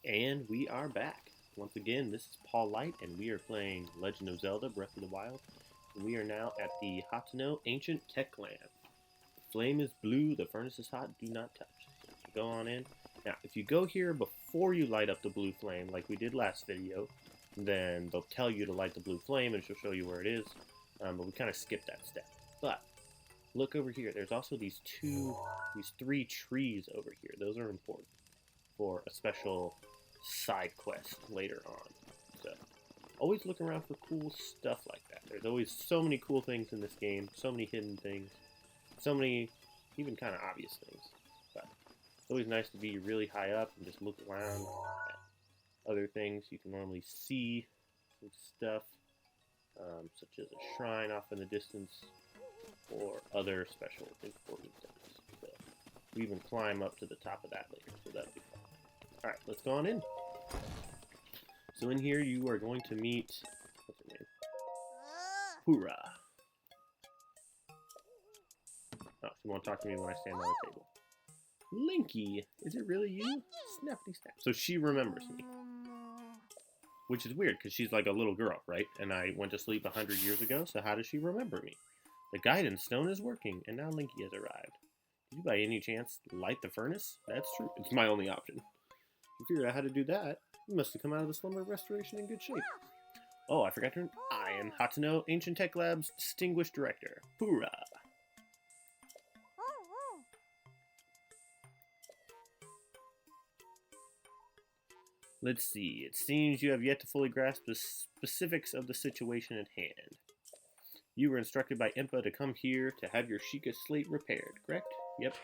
And we are back. Once again, this is Paul Light, and we are playing Legend of Zelda Breath of the Wild. And we are now at the Hateno Ancient Tech Lab. The flame is blue, the furnace is hot, do not touch. So go on in. Now, if you go here before you light up the blue flame, like we did last video, then they'll tell you to light the blue flame, and she'll show you where it is. But we kind of skipped that step. But look over here. There's also these three trees over here. Those are important for a special side quest later on. So always look around for cool stuff like that. There's always so many cool things in this game, so many hidden things, so many even kind of obvious things. But it's always nice to be really high up and just look around at other things. You can normally see some stuff, such as a shrine off in the distance or other special important things. So we even climb up to the top of that later, so that'll be fun. Alright, let's go on in. So in here you are going to meet, what's her name? Purah. Oh, she won't talk to me when I stand on the table. Linky, is it really you? Snappity snap. So she remembers me. Which is weird, because she's like a little girl, right? And I went to sleep 100 years ago, so how does she remember me? The guidance stone is working, and now Linky has arrived. Did you by any chance light the furnace? That's true. It's my only option. You figured out how to do that. You must have come out of the slumber restoration in good shape. Oh, I forgot her. I am Hateno Ancient Tech Lab's distinguished director, Purah. Let's see. It seems you have yet to fully grasp the specifics of the situation at hand. You were instructed by Impa to come here to have your Sheikah slate repaired, correct? Yep,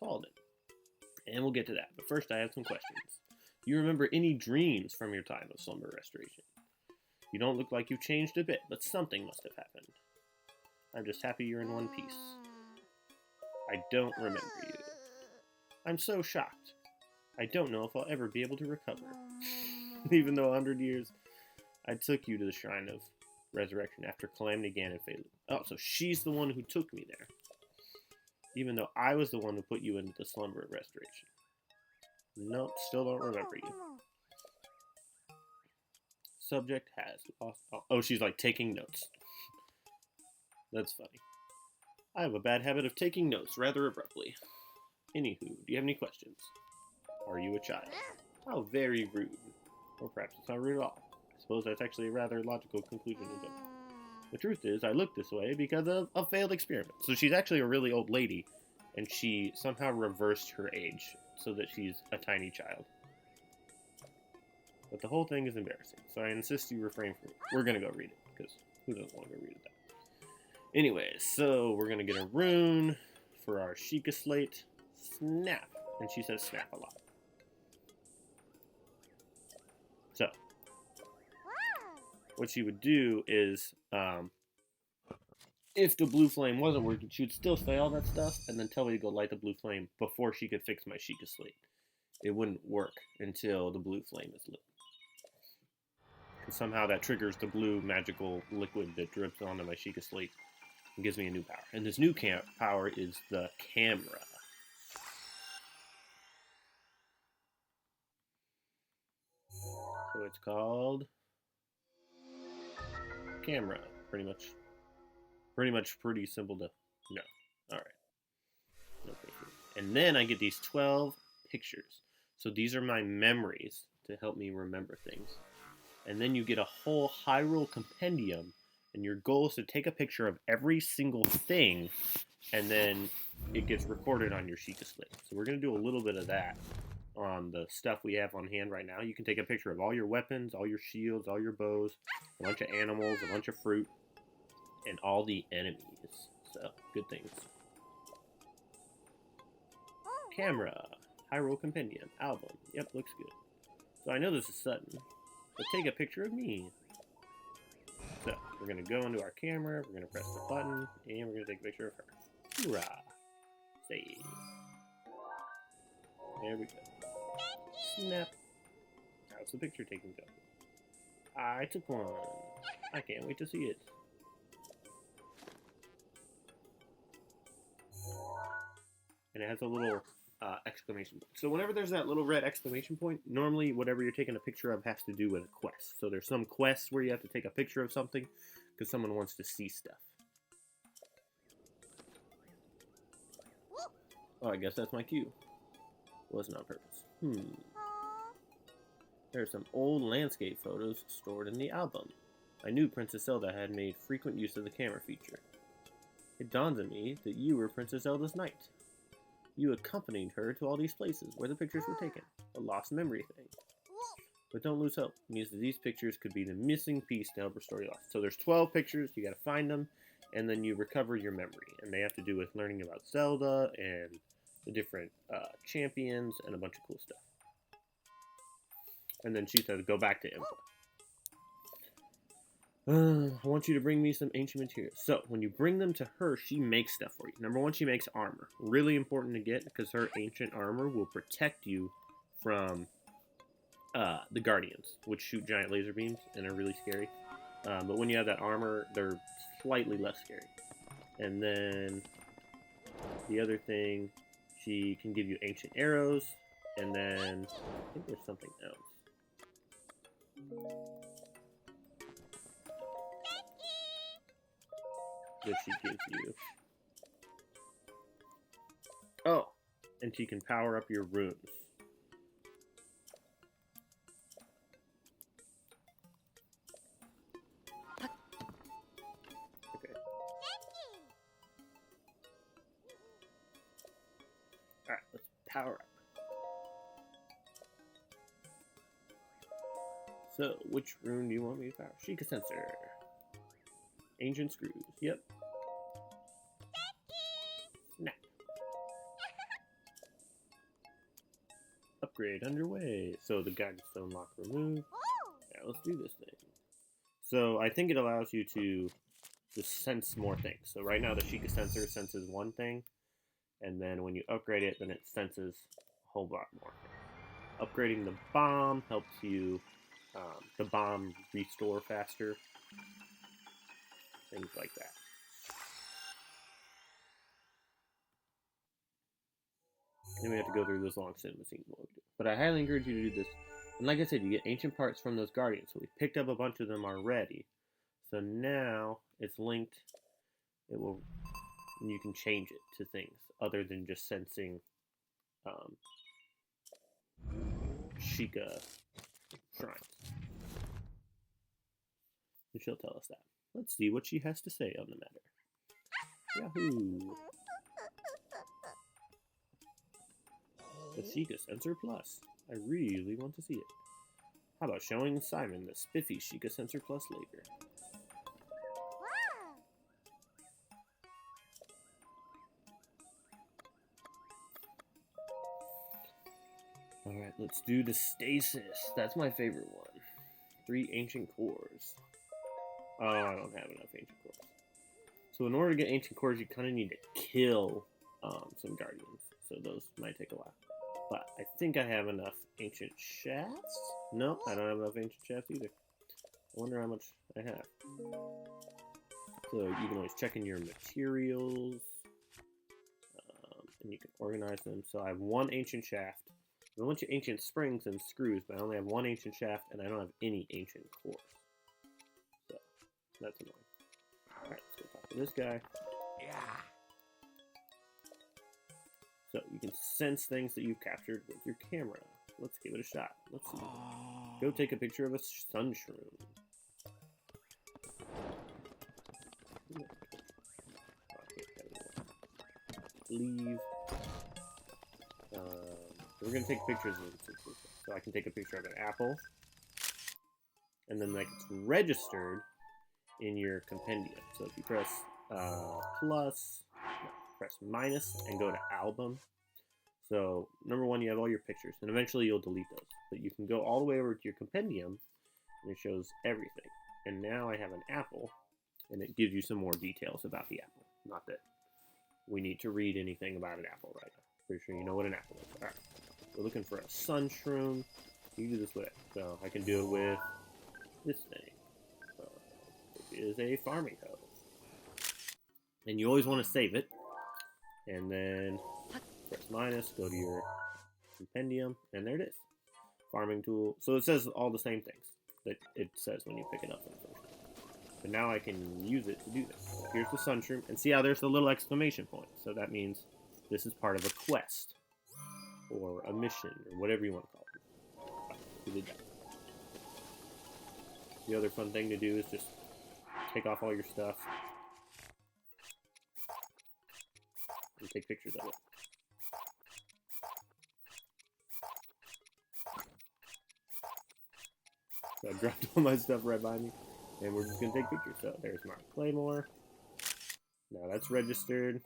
called it. And we'll get to that, but first I have some questions. Do you remember any dreams from your time of slumber restoration? You don't look like you've changed a bit, but something must have happened. I'm just happy you're in one piece. I don't remember you. I'm so shocked. I don't know if I'll ever be able to recover. Even though 100 years, I took you to the Shrine of Resurrection after Calamity Ganon failed. Oh, so she's the one who took me there. Even though I was the one who put you into the slumber of restoration. Nope, still don't remember you. Subject has lost. Oh, she's like taking notes. That's funny. I have a bad habit of taking notes rather abruptly. Anywho, do you have any questions? Are you a child? How very rude. Or perhaps it's not rude at all. I suppose that's actually a rather logical conclusion, isn't it? The truth is, I look this way because of a failed experiment. So she's actually a really old lady, and she somehow reversed her age so that she's a tiny child. But the whole thing is embarrassing, so I insist you refrain from it. We're gonna go read it, because who doesn't want to go read it though? Anyways, so we're gonna get a rune for our Sheikah slate. Snap. And she says snap a lot. So, what she would do is, if the blue flame wasn't working, she would still say all that stuff, and then tell me to go light the blue flame before she could fix my Sheikah slate. It wouldn't work until the blue flame is lit. And somehow that triggers the blue magical liquid that drips onto my Sheikah slate and gives me a new power. And this new power is the camera. So it's called camera, pretty much. Pretty simple to know. Alright. Okay. And then I get these 12 pictures. So these are my memories to help me remember things. And then you get a whole Hyrule compendium, and your goal is to take a picture of every single thing, and then it gets recorded on your Sheikah slate. So we're going to do a little bit of that on the stuff we have on hand right now. You can take a picture of all your weapons, all your shields, all your bows, a bunch of animals, a bunch of fruit, and all the enemies. So, good things. Camera. Hyrule Compendium. Album. Yep, looks good. So I know this is sudden, but take a picture of me. So, we're going to go into our camera, we're going to press the button, and we're going to take a picture of her. Hoorah! Save. There we go. Snap. How's the picture taking go? I took one. I can't wait to see it. And it has a little exclamation point. So whenever there's that little red exclamation point, normally whatever you're taking a picture of has to do with a quest. So there's some quests where you have to take a picture of something because someone wants to see stuff. Oh, I guess that's my cue. Wasn't on purpose. There are some old landscape photos stored in the album. I knew Princess Zelda had made frequent use of the camera feature. It dawns on me that you were Princess Zelda's knight. You accompanied her to all these places where the pictures were taken. A lost memory thing. But don't lose hope. It means that these pictures could be the missing piece to help restore your life. So there's 12 pictures, you gotta find them, and then you recover your memory. And they have to do with learning about Zelda and the different champions and a bunch of cool stuff. And then she says, go back to Impa. I want you to bring me some ancient materials. So, when you bring them to her, she makes stuff for you. Number one, she makes armor. Really important to get, because her ancient armor will protect you from the Guardians, which shoot giant laser beams and are really scary. But when you have that armor, they're slightly less scary. And then, the other thing, she can give you ancient arrows, and then, I think there's something else. That she gives you. Oh, and she can power up your runes. Okay. Alright, let's power up. So, which rune do you want me to power? Sheikah Sensor. Ancient screws. Yep. Snap. Upgrade underway. So the guidance stone lock removed. Yeah, let's do this thing. So I think it allows you to just sense more things. So right now the Sheikah Sensor senses one thing, and then when you upgrade it, then it senses a whole lot more things. Upgrading the bomb helps you the bomb restore faster. Things like that. Then we have to go through this long cinema scene. But I highly encourage you to do this. And like I said, you get ancient parts from those Guardians. So we picked up a bunch of them already. So now it's linked. It will. You can change it to things other than just sensing Sheikah shrines. And she'll tell us that. Let's see what she has to say on the matter. Yahoo! The Sheikah Sensor Plus. I really want to see it. How about showing Simon the spiffy Sheikah Sensor Plus later? Alright, let's do the stasis. That's my favorite one. 3 ancient cores. Oh, I don't have enough ancient cores. So in order to get ancient cores, you kind of need to kill some guardians. So those might take a while. But I think I have enough ancient shafts. Nope, I don't have enough ancient shafts either. I wonder how much I have. So you can always check in your materials. And you can organize them. So I have 1 ancient shaft. I have a bunch of ancient springs and screws, but I only have 1 ancient shaft, and I don't have any ancient cores. So, that's annoying. Alright, let's go talk to this guy. Yeah. So, you can sense things that you've captured with your camera. Let's give it a shot. Let's see. Go take a picture of a sun shroom. Leave. We're going to take pictures of it. So I can take a picture of an apple. And then like it's registered in your compendium. So if you press press minus and go to album. So number 1, you have all your pictures. And eventually you'll delete those. But you can go all the way over to your compendium. And it shows everything. And now I have an apple. And it gives you some more details about the apple. Not that we need to read anything about an apple right now. Pretty sure you know what an apple is. Alright. We're looking for a sun shroom. You can do this with it. So I can do it with this thing. Which is a farming hoe. And you always want to save it. And then Press minus, go to your compendium, and there it is. Farming tool. So it says all the same things that it says when you pick it up for the first time. But now I can use it to do this. So here's the sunshroom, and see how there's the little exclamation point. So that means this is part of a quest, or a mission, or whatever you want to call it. We did that. The other fun thing to do is just take off all your stuff and take pictures of it. So I dropped all my stuff right by me, and we're just going to take pictures. So there's my Claymore. Now that's registered.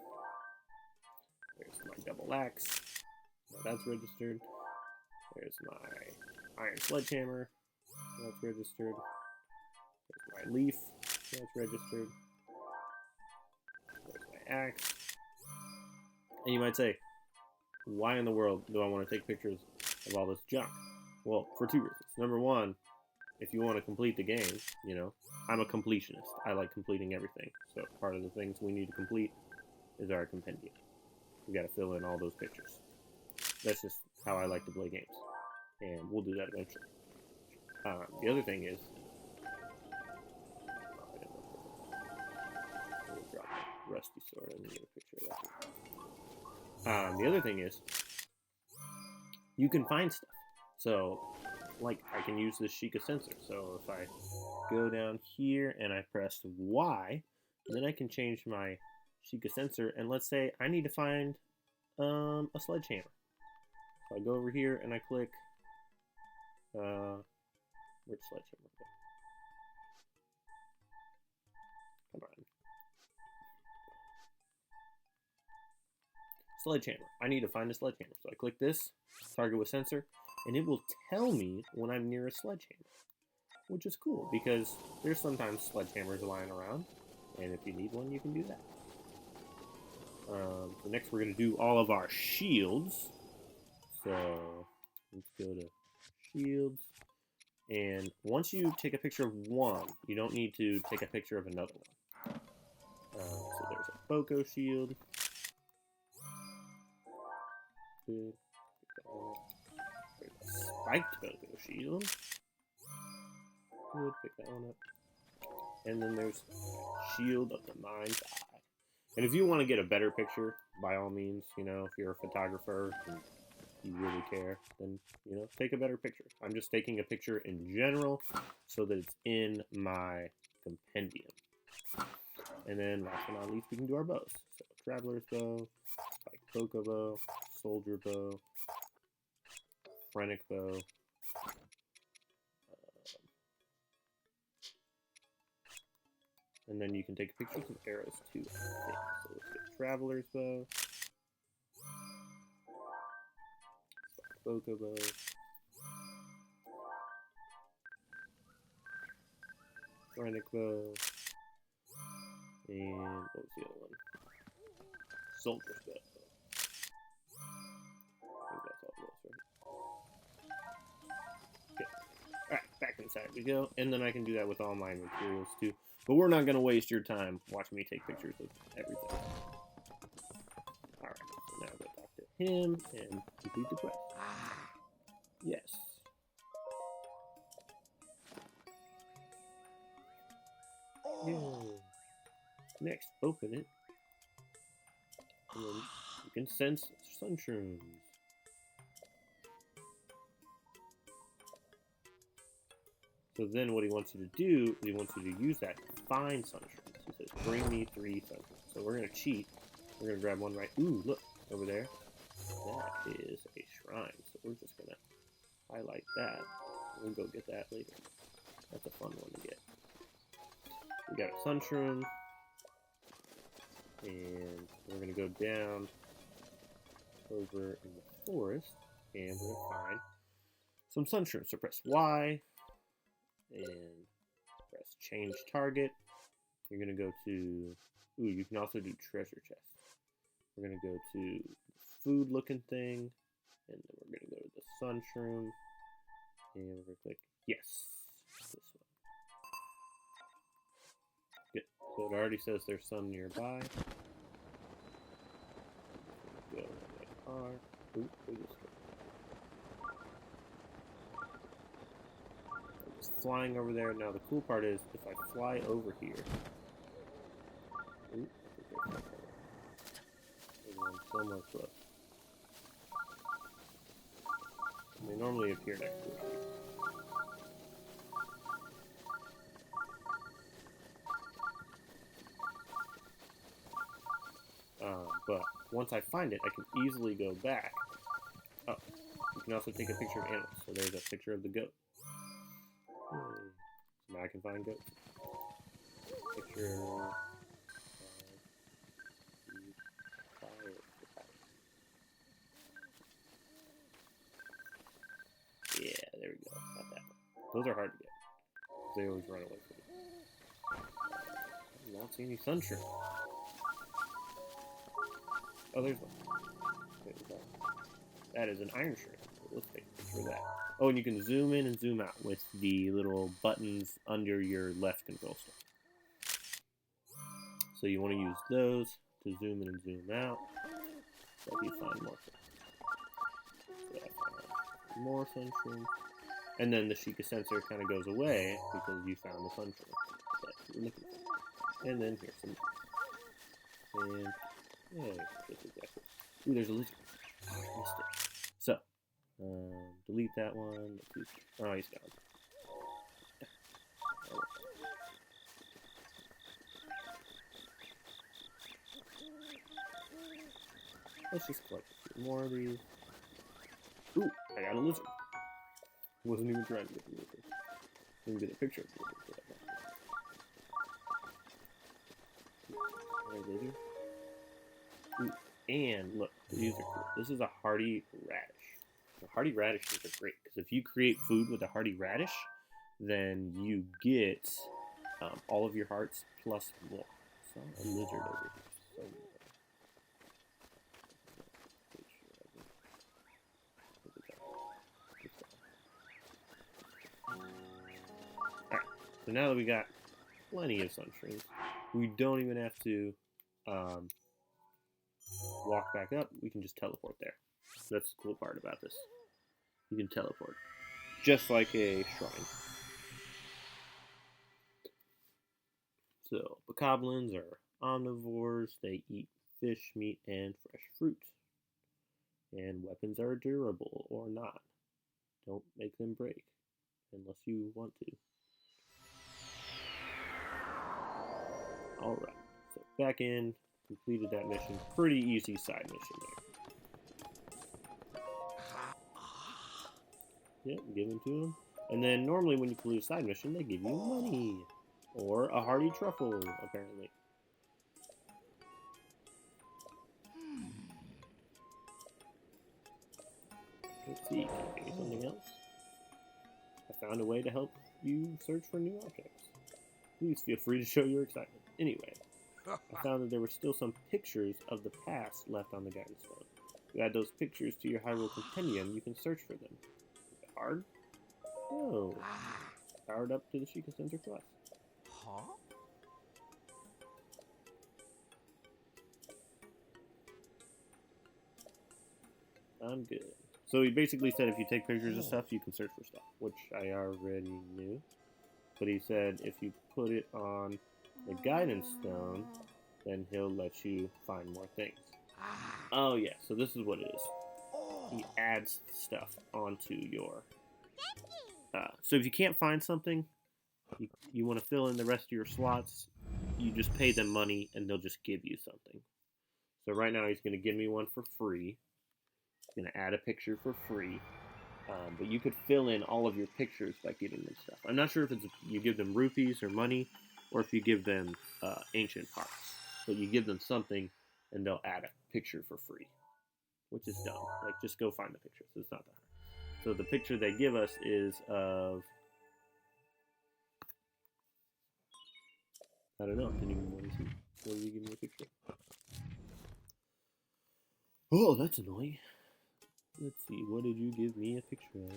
There's my double axe. Now that's registered. There's my iron sledgehammer. That's registered. There's my leaf. That's registered. There's my axe. And you might say, why in the world do I want to take pictures of all this junk? Well, for two reasons. Number one, if you want to complete the game, you know, I'm a completionist. I like completing everything. So part of the things we need to complete is our compendium. We got to fill in all those pictures. That's just how I like to play games. And we'll do that eventually. The other thing is, rusty sword. I need a picture of that. The other thing is, you can find stuff. So, like, I can use this Sheikah sensor. So if I go down here and I press Y, then I can change my Sheikah sensor. And let's say I need to find a sledgehammer. So I go over here and I click. Where'd sledgehammer go? Come on. Sledgehammer. I need to find a sledgehammer. So I click this, target with sensor, and it will tell me when I'm near a sledgehammer, which is cool because there's sometimes sledgehammers lying around, and if you need one, you can do that. So next we're going to do all of our shields. So let's go to shields. And once you take a picture of one, you don't need to take a picture of another one. So there's a Boko shield. Good. There's a spiked Boko shield. Good, pick that one up. And then there's Shield of the Mind's Eye. And if you want to get a better picture, by all means, you know, if you're a photographer and you really care, then, you know, take a better picture. I'm just taking a picture in general so that it's in my compendium. And then last but not least, we can do our bows. So Traveler's Bow, Spike Boko Bow, Soldier Bow, Phrenic Bow, and then you can take pictures of arrows too, I think. So let's get Traveler's Bow, Spike Boko Bow, Phrenic Bow, and what was the other one? Soldier's Bow. I think that's all those, right? Okay. Alright, back inside we go. And then I can do that with all my materials too. But we're not going to waste your time watching me take pictures of everything. Alright, so now go talk to him and complete the quest. Yes. Yeah. Next, open it. And then you can sense sunshrooms. So then what he wants you to do is he wants you to use that to find sunshrooms. He says, bring me 3 sunshrooms. So we're going to cheat. We're going to grab one right. Ooh, look, over there. That is a shrine. So we're just going to highlight that. We'll go get that later. That's a fun one to get. We got a sunshroom. And we're going to go down over in the forest. And we're going to find some sunshrooms. So press Y. And press change target. You're going to go to, ooh, you can also do treasure chest. We're going to go to the food looking thing, and then we're going to go to the sun shroom, and we're going to click yes, this one. Good. So it already says there's some nearby. Go are. Ooh, we just flying over there. Now the cool part is if I fly over here. Ooh, there's one somewhere close. They normally appear next to it. But once I find it, I can easily go back. Oh, you can also take a picture of animals. So there's a picture of the goat. So now I can find goats. Picture of the fire. Yeah, there we go. Got that one. Those are hard to get. They always run away from me. I don't see any sunshine. Oh, there's one. That is an iron shrimp. Let's take a picture of that. Oh, and you can zoom in and zoom out with the little buttons under your left control stick. So you want to use those to zoom in and zoom out. So you find more things. So I found more sun shrimps. And then the Sheikah sensor kind of goes away because you found the sun shrimp that you're looking for. And then here's some. And yeah, that's exactly. Ooh, there's a lizard. Oh, I missed it. So, delete that one. Oh, he's gone. Let's just collect a few more of these. Ooh, I got a lizard. Wasn't even trying to get the lizard. Didn't get a picture of the lizard. There's a lizard. Ooh, and look, these are cool. This is a hardy radish. The hardy radishes are great because if you create food with a hardy radish, then you get all of your hearts plus more. So a lizard over here. So alright, so now that we got plenty of sunshrooms, we don't even have to walk back up. We can just teleport there. That's the cool part about this. You can teleport. Just like a shrine. So, bokoblins are omnivores. They eat fish, meat, and fresh fruit. And weapons are durable or not. Don't make them break. Unless you want to. Alright. So, back in. Completed that mission. Pretty easy side mission there. Yep, give them to them. And then normally when you complete a side mission, they give you money. Or a hearty truffle, apparently. Let's see, can I do something else? I found a way to help you search for new objects. Please feel free to show your excitement. Anyway, I found that there were still some pictures of the past left on the guidance stone. If you add those pictures to your Hyrule Compendium, you can search for them. Hard? No. Powered up to the Sheikah Sensor Plus. Huh? I'm good. So he basically said if you take pictures of stuff, you can search for stuff, which I already knew. But he said if you put it on the guidance stone, then he'll let you find more things. Oh yeah, so this is what it is. He adds stuff onto your... so if you can't find something, you want to fill in the rest of your slots, you just pay them money and they'll just give you something. So right now he's going to give me one for free. He's going to add a picture for free. But you could fill in all of your pictures by giving them stuff. I'm not sure if it's you give them rupees or money, or if you give them ancient hearts. But you give them something and they'll add a picture for free. Which is dumb. Like, just go find the pictures. It's not that hard. So the picture they give us is of... I don't know. Didn't even want to see. What did you give me a picture? Oh, that's annoying. Let's see. What did you give me a picture of?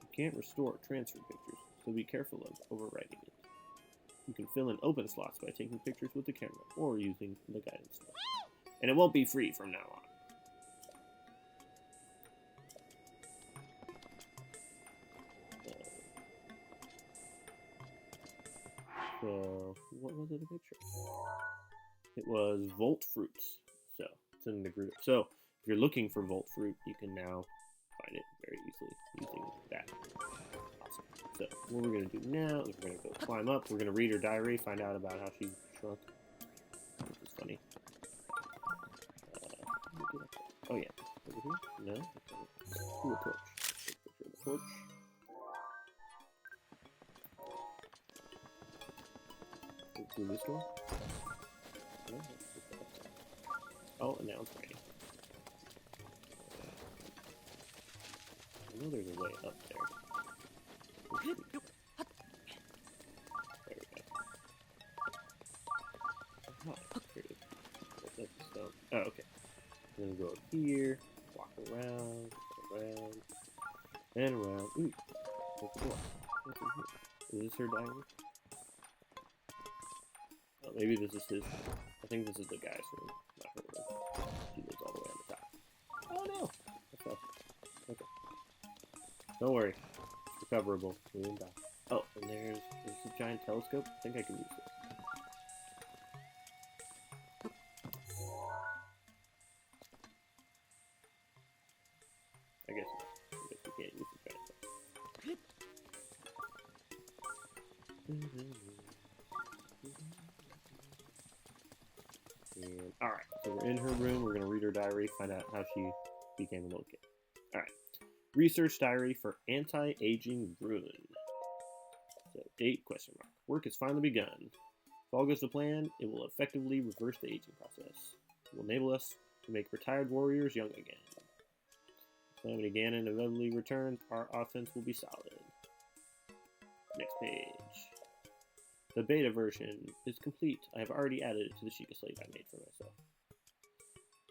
You can't restore or transfer pictures. so be careful of overwriting it. You can fill in open slots by taking pictures with the camera or using the guidance stone. And it won't be free from now on. So, what was it a picture? It was Volt Fruits. So, it's in the group. So, if you're looking for Volt Fruit, you can now find it very easily using that. Awesome. So, what we're going to do now is we're going to go climb up. We're going to read her diary, find out about how she shrunk. This is funny. Oh, yeah. Over here? No? Ooh, a torch. Take a picture of the torch. Through this door? No, oh, and now it's raining. I know there's a way up there. There we go. Oh, here it is. That's the stone. Oh, okay. I'm gonna go up here, walk around, and around. Ooh, what's the door? What's in here? Is this her diary? Oh, maybe this is his room. I think this is the guy's room, not her room. He lives all the way on the top. Oh no! That's not. Okay. Don't worry. It's recoverable. We didn't die. Oh, and there's a giant telescope. I think I can use this. I guess we can't use the giant telescope. And, alright, so we're in her room. We're going to read her diary, find out how she became a little kid. Alright. Research diary for anti-aging rune. So, date, question mark. Work has finally begun. If all goes to plan, it will effectively reverse the aging process. It will enable us to make retired warriors young again. If Calamity Ganon inevitably returns, our offense will be solid. Next page. The beta version is complete. I have already added it to the Sheikah slate I made for myself.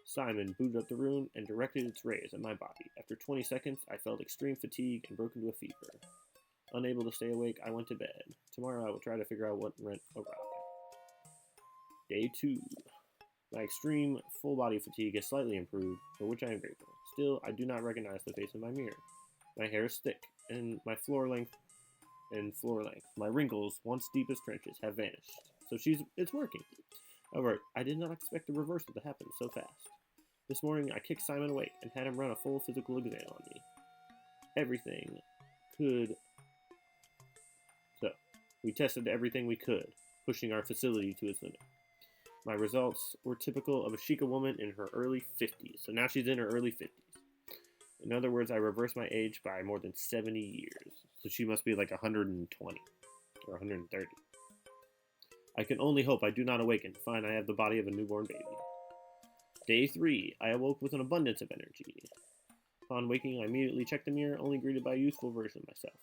Simon booted up the rune and directed its rays at my body. After 20 seconds, I felt extreme fatigue and broke into a fever. Unable to stay awake, I went to bed. Tomorrow I will try to figure out what went awry. Day 2. My extreme full body fatigue has slightly improved, for which I am grateful. Still, I do not recognize the face in my mirror. My hair is thick, and my floor length. My wrinkles, once deep as trenches, have vanished. So it's working. However, I did not expect the reversal to happen so fast. This morning, I kicked Simon awake and had him run a full physical exam on me. Everything could... So, we tested everything we could, pushing our facility to its limit. My results were typical of a Sheikah woman in her early 50s. So now she's in her early 50s. In other words, I reversed my age by more than 70 years. So she must be like 120 or 130. I can only hope I do not awaken to find I have the body of a newborn baby. Day 3. I awoke with an abundance of energy. Upon waking, I immediately checked the mirror, only greeted by a youthful version of myself.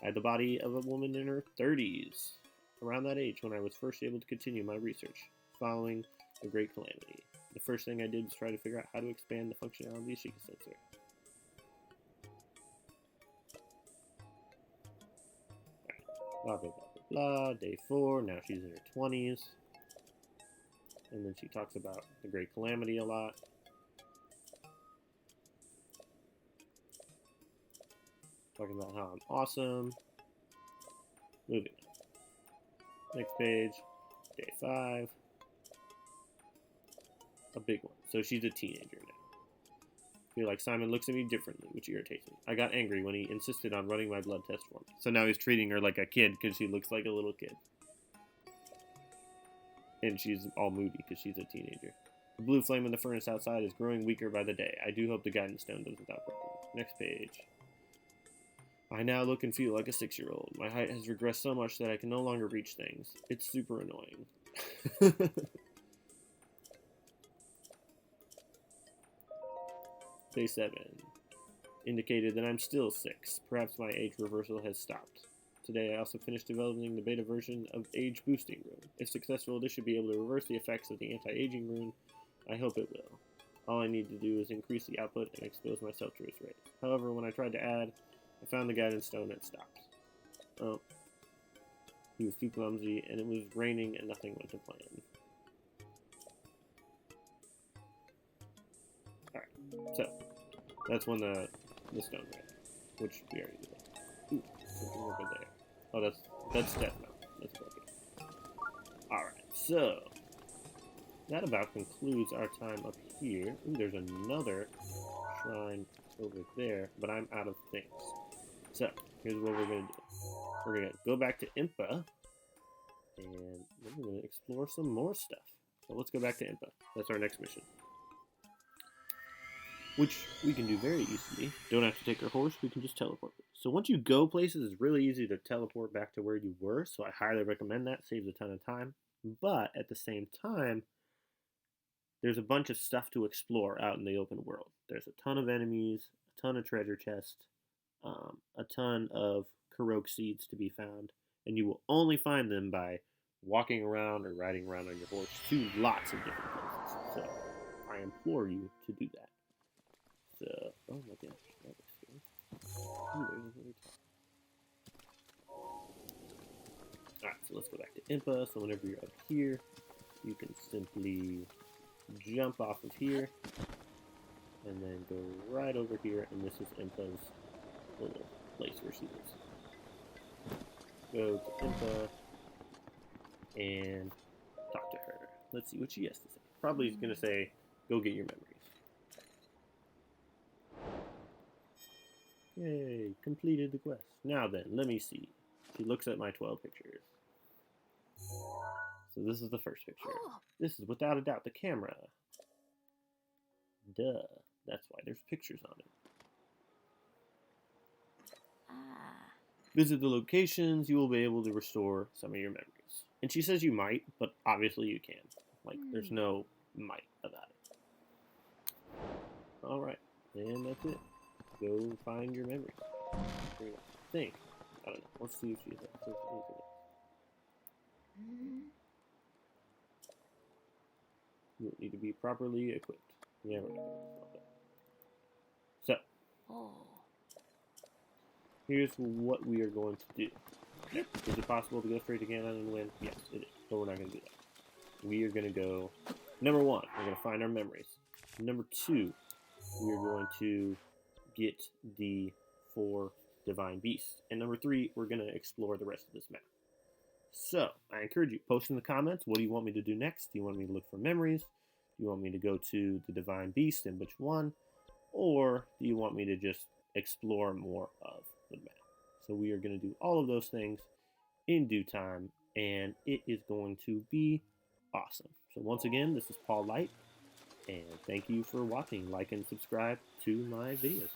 I had the body of a woman in her 30s, around that age when I was first able to continue my research, following the Great Calamity. The first thing I did was try to figure out how to expand the functionality of the Sheikah sensor. Blah, blah, blah, blah, blah. Day 4, now she's in her 20s. And then she talks about the Great Calamity a lot. Talking about how I'm awesome. Moving on. Next page. Day 5. A big one. So she's a teenager now. I feel like Simon looks at me differently, which irritates me. I got angry when he insisted on running my blood test for me. So now he's treating her like a kid because she looks like a little kid. And she's all moody because she's a teenager. The blue flame in the furnace outside is growing weaker by the day. I do hope the guidance stone doesn't stop working. Next page. I now look and feel like a 6-year-old. My height has regressed so much that I can no longer reach things. It's super annoying. Day 7. Indicated that I'm still 6. Perhaps my age reversal has stopped. Today I also finished developing the beta version of Age Boosting Rune. If successful, this should be able to reverse the effects of the anti-aging rune. I hope it will. All I need to do is increase the output and expose myself to its rays. However, when I tried to add, I found the guidance stone and stopped. Oh, he was too clumsy, and it was raining, and nothing went to plan. Alright, so, that's when the stone ran, which we already did. Ooh, something over there. Oh, that's Death Mountain. That's broken. Alright, so, that about concludes our time up here. Ooh, there's another shrine over there, but I'm out of things. So, here's what we're going to do. We're going to go back to Impa, and we're going to explore some more stuff. So let's go back to Impa. That's our next mission. Which we can do very easily. Don't have to take our horse, we can just teleport. So once you go places, it's really easy to teleport back to where you were, so I highly recommend that. Saves a ton of time. But at the same time, there's a bunch of stuff to explore out in the open world. There's a ton of enemies, a ton of treasure chests, a ton of Korok seeds to be found, and you will only find them by walking around or riding around on your horse to lots of different places. So I implore you to do that. So, oh my gosh, that was scary. Ooh, there's a very Alright, so let's go back to Impa. So whenever you're up here, you can simply jump off of here, and then go right over here, and this is Impa's little place where she lives. Go to Impa, and talk to her. Let's see what she has to say. Probably is going to say, go get your memories. Yay, completed the quest. Now then, let me see. She looks at my 12 pictures. So this is the first picture. This is without a doubt the camera. Duh. That's why there's pictures on it. Visit the locations. You will be able to restore some of your memories. And she says you might, but obviously you can. Like, there's no might about it. Alright. And that's it. Go find your memories. Think. I don't know. Let's see if she says anything else. You need to be properly equipped. Yeah, we're not going to that. So, here's what we are going to do. Now, is it possible to go straight to Ganon and win? Yes, it is. But we're not going to do that. We are going to go... Number 1, we're going to find our memories. Number 2, we are going to get the 4 divine beasts. And number 3, we're going to explore the rest of this map. So, I encourage you, post in the comments, what do you want me to do next? Do you want me to look for memories? Do you want me to go to the divine beast and which one? Or do you want me to just explore more of the map? So we are going to do all of those things in due time, and it is going to be awesome. So once again, this is Paul Light, and thank you for watching. Like and subscribe to my videos.